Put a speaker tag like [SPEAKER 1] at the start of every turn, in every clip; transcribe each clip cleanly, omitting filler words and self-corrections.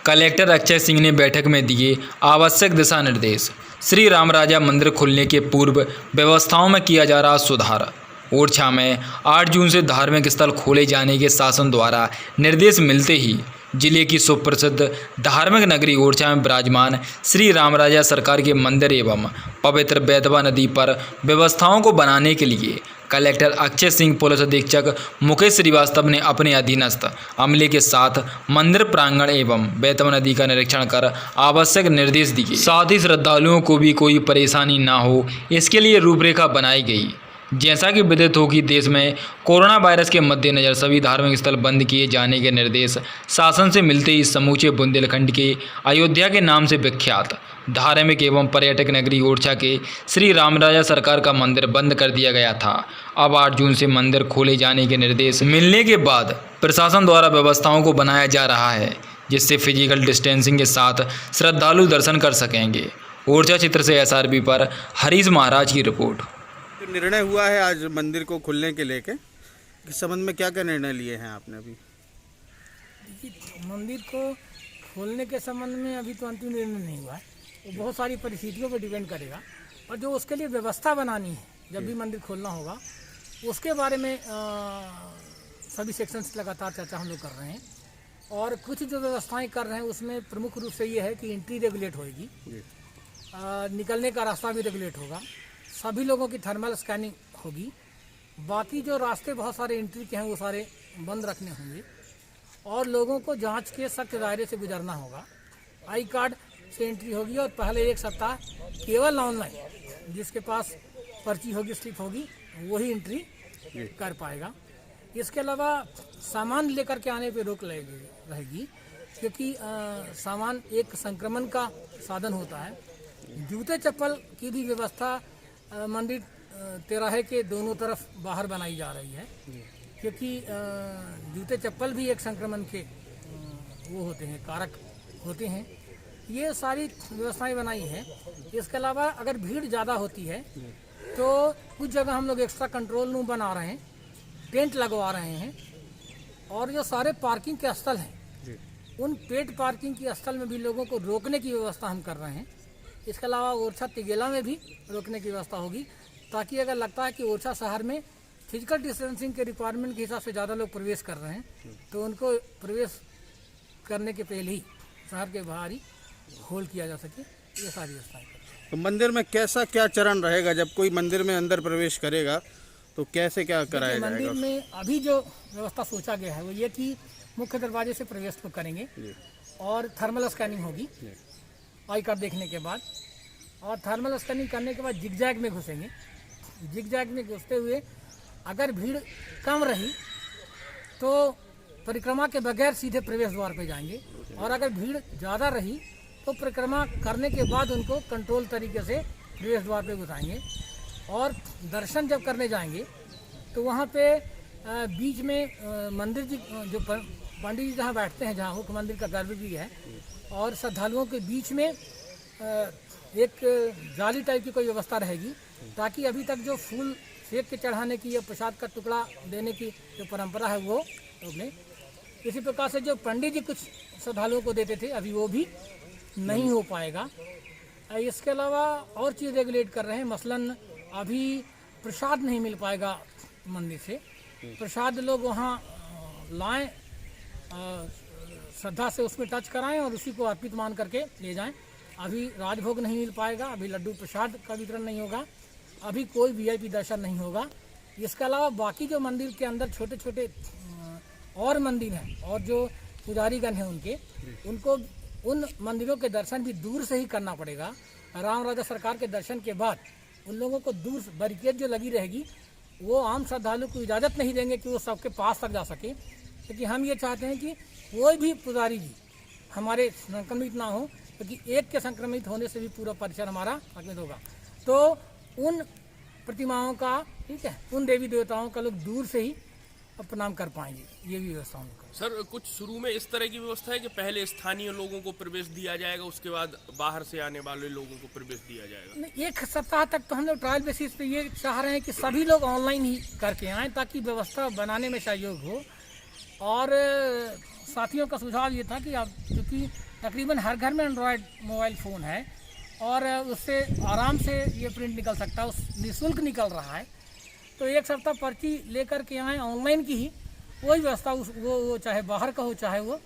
[SPEAKER 1] Collector Akshay Singh ने बैठक में दिए आवश्यक दिशा निर्देश। श्री रामराजा मंदिर खुलने के पूर्व व्यवस्थाओं में किया जा रहा सुधार। ओरछा में 8 जून से धार्मिक स्थल खोले जाने के शासन द्वारा निर्देश मिलते ही जिले की सुप्रसिद्ध धार्मिक नगरी ओरछा में विराजमान श्री रामराजा सरकार के मंदिर एवं पवित्र बेतवा नदी पर व्यवस्थाओं को बनाने के लिए कलेक्टर अक्षय सिंह, पुलिस अधीक्षक मुकेश श्रीवास्तव ने अपने अधीनस्थ अमले के साथ मंदिर प्रांगण एवं बेतवा नदी का निरीक्षण कर आवश्यक निर्देश दिए। साथ ही श्रद्धालुओं को भी कोई परेशानी ना हो, इसके लिए रूपरेखा बनाई गई। जैसा कि विदित हो कि देश में कोरोना वायरस के मद्देनज़र सभी धार्मिक स्थल बंद किए जाने के निर्देश शासन से मिलते ही समूचे बुंदेलखंड के अयोध्या के नाम से विख्यात धार्मिक एवं पर्यटक नगरी ओरछा के श्री रामराजा सरकार का मंदिर बंद कर दिया गया था। अब 8 जून से मंदिर खोले जाने के निर्देश मिलने के बाद प्रशासन द्वारा व्यवस्थाओं को बनाया जा रहा है, जिससे फिजिकल डिस्टेंसिंग के साथ श्रद्धालु दर्शन कर सकेंगे। ओरछा क्षेत्र से SRB पर हरीश महाराज की रिपोर्ट।
[SPEAKER 2] निर्णय हुआ है आज मंदिर को खुलने के लेके, इस संबंध में क्या क्या निर्णय लिए हैं आपने अभी?
[SPEAKER 3] देखिए, मंदिर को खोलने के संबंध में अभी तो अंतिम निर्णय नहीं हुआ है। वो बहुत सारी परिस्थितियों पर डिपेंड करेगा, और जो उसके लिए व्यवस्था बनानी है जब भी मंदिर खोलना होगा उसके बारे में सभी सेक्शंस लगातार चर्चा हम लोग कर रहे हैं। और कुछ जो व्यवस्थाएं कर रहे हैं उसमें प्रमुख रूप से ये है कि एंट्री रेगुलेट होगी, निकलने का रास्ता भी रेगुलेट होगा, सभी लोगों की थर्मल स्कैनिंग होगी। बाकी जो रास्ते बहुत सारे एंट्री के हैं वो सारे बंद रखने होंगे, और लोगों को जांच के सख्त दायरे से गुजरना होगा। आई कार्ड से एंट्री होगी, और पहले 1 सप्ताह केवल ऑनलाइन, जिसके पास पर्ची होगी, स्लिप होगी, वही एंट्री कर पाएगा। इसके अलावा सामान लेकर के आने पे रोक रहेगी, क्योंकि सामान एक संक्रमण का साधन होता है। जूते चप्पल की भी व्यवस्था मंदिर तिराहे के दोनों तरफ बाहर बनाई जा रही है, क्योंकि जूते चप्पल भी एक संक्रमण के वो होते हैं, कारक होते हैं। ये सारी व्यवस्थाएं बनाई हैं। इसके अलावा अगर भीड़ ज़्यादा होती है तो कुछ जगह हम लोग एक्स्ट्रा कंट्रोल रूम बना रहे हैं, टेंट लगवा रहे हैं, और जो सारे पार्किंग के स्थल हैं उन पेड पार्किंग के स्थल में भी लोगों को रोकने की व्यवस्था हम कर रहे हैं। इसके अलावा ओरछा तिगेला में भी रोकने की व्यवस्था होगी, ताकि अगर लगता है कि ओरछा शहर में फिजिकल डिस्टेंसिंग के रिक्वायरमेंट के हिसाब से ज़्यादा लोग प्रवेश कर रहे हैं तो उनको प्रवेश करने के पहले ही शहर के बाहर ही होल्ड किया जा सके। ये सारी व्यवस्थाएं।
[SPEAKER 2] तो मंदिर में कैसा क्या चरण रहेगा? जब कोई मंदिर में अंदर प्रवेश करेगा तो कैसे क्या कराया जाएगा?
[SPEAKER 3] मंदिर में अभी जो व्यवस्था सोचा गया है वो ये कि मुख्य दरवाजे से प्रवेश तो करेंगे, और थर्मल स्कैनिंग होगी आई कार्ड देखने के बाद, और थर्मल स्कैनिंग करने के बाद जिगजैग में घुसेंगे। जिगजैग में घुसते हुए अगर भीड़ कम रही तो परिक्रमा के बगैर सीधे प्रवेश द्वार पे जाएंगे, और अगर भीड़ ज़्यादा रही तो परिक्रमा करने के बाद उनको कंट्रोल तरीके से प्रवेश द्वार पे घुसाएंगे। और दर्शन जब करने जाएंगे तो वहाँ पे बीच में मंदिर जी जो पंडित जी जहाँ बैठते हैं, जहाँ मुख्य मंदिर का गर्भ भी है, और श्रद्धालुओं के बीच में एक जाली टाइप की कोई व्यवस्था रहेगी, ताकि अभी तक जो फूल सेक के चढ़ाने की या प्रसाद का टुकड़ा देने की जो परंपरा है वो रोकने। इसी प्रकार से जो पंडित जी कुछ श्रद्धालुओं को देते थे अभी वो भी नहीं हो पाएगा। इसके अलावा और चीज़ रेगुलेट कर रहे हैं, मसलन अभी प्रसाद नहीं मिल पाएगा मंदिर से। प्रसाद लोग वहाँ लाएं, श्रद्धा से उसमें टच कराएं और उसी को अर्पित मान करके ले जाएं। अभी राजभोग नहीं मिल पाएगा, अभी लड्डू प्रसाद का वितरण नहीं होगा, अभी कोई VIP दर्शन नहीं होगा। इसके अलावा बाकी जो मंदिर के अंदर छोटे छोटे और मंदिर हैं और जो पुजारीगण हैं उनको उन मंदिरों के दर्शन भी दूर से ही करना पड़ेगा। रामराजा सरकार के दर्शन के बाद उन लोगों को दूर बैरिकेड जो लगी रहेगी वो आम श्रद्धालु को इजाज़त नहीं देंगे कि वो सबके पास तक जा सके, क्योंकि हम ये चाहते हैं कि कोई भी पुजारी जी हमारे संक्रमित ना हो, क्योंकि एक के संक्रमित होने से भी पूरा परिसर हमारा संक्रमित होगा। तो उन प्रतिमाओं का, ठीक है, उन देवी देवताओं का लोग दूर से ही प्रणाम कर पाएंगे। ये भी व्यवस्था होगी।
[SPEAKER 4] सर, कुछ शुरू में इस तरह की व्यवस्था है कि पहले स्थानीय लोगों को प्रवेश दिया जाएगा, उसके बाद बाहर से आने वाले लोगों को प्रवेश दिया जाएगा?
[SPEAKER 3] 1 सप्ताह तक तो हम लोग ट्रायल बेसिस पे ये चाह रहे हैं कि सभी लोग ऑनलाइन ही करके आएँ, ताकि व्यवस्था बनाने में सहयोग हो। और साथियों का सुझाव ये था कि आप, क्योंकि तकरीबन हर घर में एंड्रॉयड मोबाइल फ़ोन है और उससे आराम से ये प्रिंट निकल सकता है, उस निःशुल्क निकल रहा है, तो एक सप्ताह पर्ची लेकर के आएँ ऑनलाइन की ही कोई व्यवस्था, वो चाहे बाहर का हो चाहे वो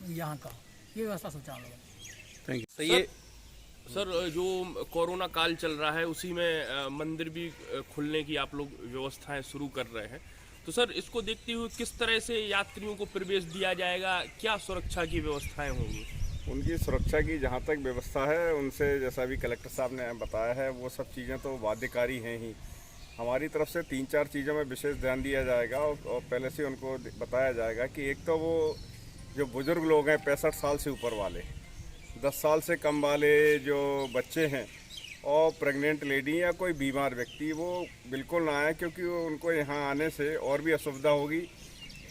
[SPEAKER 3] यहाँ का, ये व्यवस्था सोचा हम लोगों।
[SPEAKER 2] Thank you.
[SPEAKER 4] तो ये सर जो कोरोना काल चल रहा है उसी में मंदिर भी खुलने की आप लोग व्यवस्थाएं शुरू कर रहे हैं, तो सर इसको देखते हुए किस तरह से यात्रियों को प्रवेश दिया जाएगा, क्या सुरक्षा की व्यवस्थाएं होंगी?
[SPEAKER 5] उनकी सुरक्षा की जहाँ तक व्यवस्था है उनसे, जैसा भी कलेक्टर साहब ने बताया है, वो सब चीज़ें तो बाध्यकारी हैं ही। हमारी तरफ से 3-4 चीज़ों में विशेष ध्यान दिया जाएगा और पहले से उनको बताया जाएगा कि एक तो वो जो बुज़ुर्ग लोग हैं 65 साल से ऊपर वाले, 10 साल से कम वाले जो बच्चे हैं और प्रेग्नेंट लेडी या कोई बीमार व्यक्ति, वो बिल्कुल ना आए, क्योंकि उनको यहाँ आने से और भी असुविधा होगी।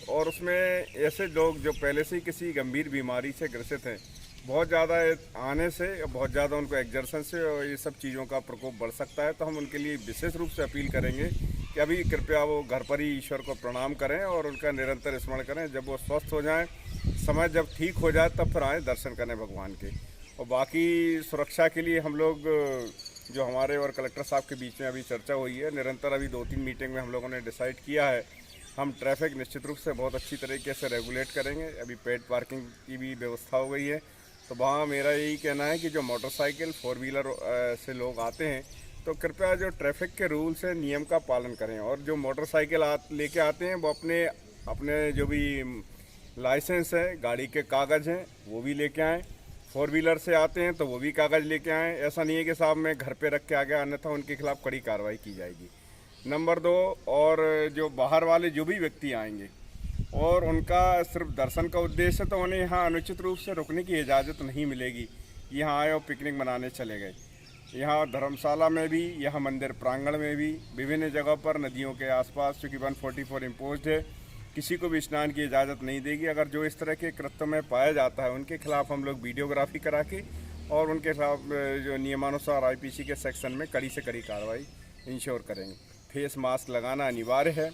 [SPEAKER 5] और उसमें ऐसे लोग जो पहले से ही किसी गंभीर बीमारी से ग्रसित हैं, बहुत ज़्यादा आने से, बहुत ज़्यादा उनको एक्जर्सन से और ये सब चीज़ों का प्रकोप बढ़ सकता है। तो हम उनके लिए विशेष रूप से अपील करेंगे कि अभी कृपया वो घर पर ही ईश्वर को प्रणाम करें और उनका निरंतर स्मरण करें। जब वो स्वस्थ हो जाएं, समय जब ठीक हो जाए, तब फिर आएँ दर्शन करने भगवान के। और बाकी सुरक्षा के लिए हम लोग, जो हमारे और कलेक्टर साहब के बीच में अभी चर्चा हुई है, निरंतर अभी 2-3 मीटिंग में हम लोगों ने डिसाइड किया है, हम ट्रैफिक निश्चित रूप से बहुत अच्छी तरीके से रेगुलेट करेंगे। अभी पेड पार्किंग की भी व्यवस्था हो गई है, तो वहाँ मेरा यही कहना है कि जो मोटरसाइकिल 4 व्हीलर से लोग आते हैं, तो कृपया जो ट्रैफिक के रूल से नियम का पालन करें। और जो मोटरसाइकिल लेके आते हैं, वो अपने जो भी लाइसेंस है, गाड़ी के कागज़ हैं, वो भी लेके आएँ। 4 व्हीलर से आते हैं तो वो भी कागज़ लेके आएँ। ऐसा नहीं है कि साहब मैं घर पे रख के आ गया, अन्यथा उनके खिलाफ़ कड़ी कार्रवाई की जाएगी। नंबर 2, और जो बाहर वाले जो भी व्यक्ति आएंगे और उनका सिर्फ दर्शन का उद्देश्य, तो उन्हें यहाँ अनुचित रूप से रुकने की इजाज़त नहीं मिलेगी। यहाँ आए और पिकनिक मनाने चले गए। यहाँ धर्मशाला में भी, यहाँ मंदिर प्रांगण में भी, विभिन्न जगह पर नदियों के आसपास, चूँकि 144 इम्पोज्ड है, किसी को भी स्नान की इजाज़त नहीं देगी। अगर जो इस तरह के कृत्य में पाया जाता है, उनके खिलाफ़ हम लोग वीडियोग्राफी करा के और उनके खिलाफ जो नियमानुसार IPC के सेक्शन में कड़ी से कड़ी कार्रवाई इंश्योर करेंगे। फेस मास्क लगाना अनिवार्य है,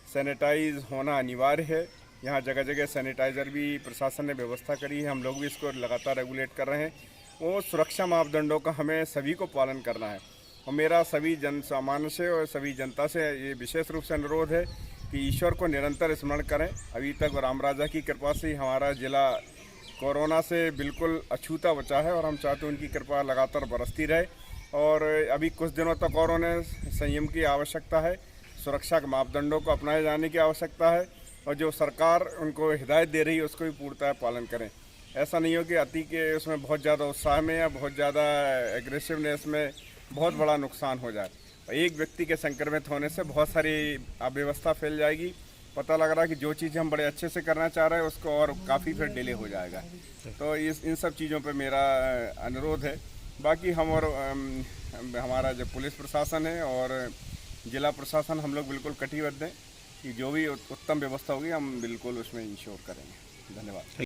[SPEAKER 5] सैनिटाइज होना अनिवार्य है। यहाँ जगह जगह सैनिटाइज़र भी प्रशासन ने व्यवस्था करी है, हम लोग भी इसको लगातार रेगुलेट कर रहे हैं। वो सुरक्षा मापदंडों का हमें सभी को पालन करना है। और मेरा सभी जन सामान्य से और सभी जनता से ये विशेष रूप से अनुरोध है कि ईश्वर को निरंतर स्मरण करें। अभी तक राम राजा की कृपा से ही हमारा ज़िला कोरोना से बिल्कुल अछूता बचा है और हम चाहते हैं उनकी कृपा लगातार बरसती रहे। और अभी कुछ दिनों तक और उन्हें संयम की आवश्यकता है, सुरक्षा के मापदंडों को अपनाए जाने की आवश्यकता है और जो सरकार उनको हिदायत दे रही है उसको भी पूर्णतः पालन करें। ऐसा नहीं हो कि अति के उसमें बहुत ज़्यादा उत्साह में या बहुत ज़्यादा एग्रेसिवनेस में बहुत बड़ा नुकसान हो जाए। एक व्यक्ति के संक्रमित होने से बहुत सारी अव्यवस्था फैल जाएगी। पता लग रहा है कि जो चीज़ हम बड़े अच्छे से करना चाह रहे हैं उसको और काफ़ी फिर डिले हो जाएगा। तो इन सब चीज़ों पे मेरा अनुरोध है। बाकी हम और हमारा जो पुलिस प्रशासन है और जिला प्रशासन, हम लोग बिल्कुल कटिबद्ध हैं कि जो भी उत्तम व्यवस्था होगी हम बिल्कुल उसमें इंश्योर करेंगे। धन्यवाद।